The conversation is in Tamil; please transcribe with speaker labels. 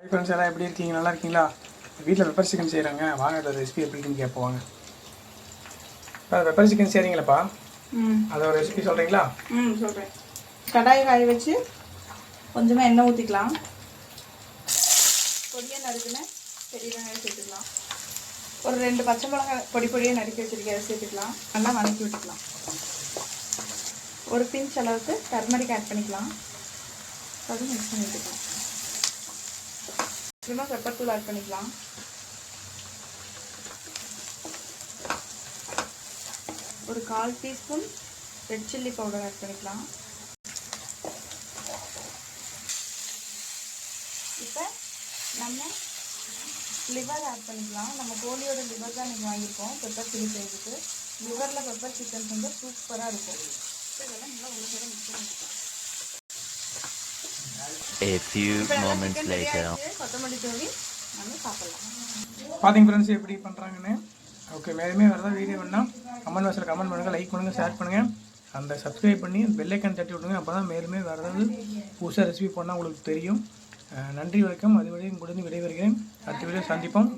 Speaker 1: ஃப்ரெண்ட்ஸ் எல்லாம் எப்படி இருக்கீங்க? நல்லா இருக்கீங்களா? வீட்டில் பெப்பர் சிக்கன் செய்கிறாங்க. வாங்க அதோட ரெசிபி எப்படி இருக்குன்னு கேட்போம். பெப்பர் சிக்கன் செய்கிறீங்களப்பா? அதோட ரெசிபி சொல்கிறீங்களா?
Speaker 2: சொல்கிறேன். கடாயை காய வச்சு கொஞ்சமாக எண்ணெய் ஊற்றிக்கலாம். பொடியாக நறுக்குன பெரிய வெங்காயம் சேர்த்துக்கலாம். ஒரு 2 பச்சை மிளகாய் பொடியாக நறுக்கி வச்சுருக்கேன், அதை சேர்த்துக்கலாம். நல்லா வதக்கி விட்டுக்கலாம். ஒரு பிஞ்ச் அளவுக்கு டர்மரிக் ஆட் பண்ணிக்கலாம். அது மிக்ஸ் பண்ணி விட்டுக்கலாம். அப்புறமா பெப்பர் தூள் ஆட் பண்ணிக்கலாம். ஒரு 1/4 teaspoon red chilli powder add பண்ணிக்கலாம். இப்போ நம்ம லிவர் ஆட் பண்ணிக்கலாம். நம்ம கோழியோட லிவர் தான் நீங்கள் வாங்கியிருக்கோம் பெப்பர் சில்லி செய்கிறதுக்கு. லிவரில் பெப்பர் சிக்கன் வந்து சூப்பராக இருக்கும். இதெல்லாம் நல்லா ஒரு நேரம் மிக்ஸ் பண்ணிக்கலாம்.
Speaker 3: A few moments later.
Speaker 2: கொத்தமல்லி தூவி நம்ம சாப்பிடலாம்.
Speaker 1: பார்த்தீங்க ஃப்ரெண்ட்ஸ் எப்படி பண்ணுறாங்கன்னு. ஓகே, மேலுமே வரதான் வீடியோ வேணால் கமெண்ட் பாக்ஸில் கமெண்ட் பண்ணுங்கள், லைக் பண்ணுங்கள், ஷேர் பண்ணுங்கள். அந்த சப்ஸ்கிரைப் பண்ணி பெல் ஐக்கான் தட்டி விட்டுருங்க. அப்போ தான் மேலுமே வேறு ஏதாவது புதுசாக ரெசிபி பண்ணால் உங்களுக்கு தெரியும். நன்றி, வணக்கம். அதுவரை உங்களுடன் விடைபெறுகிறேன். அடுத்த வீடியோ சந்திப்போம்.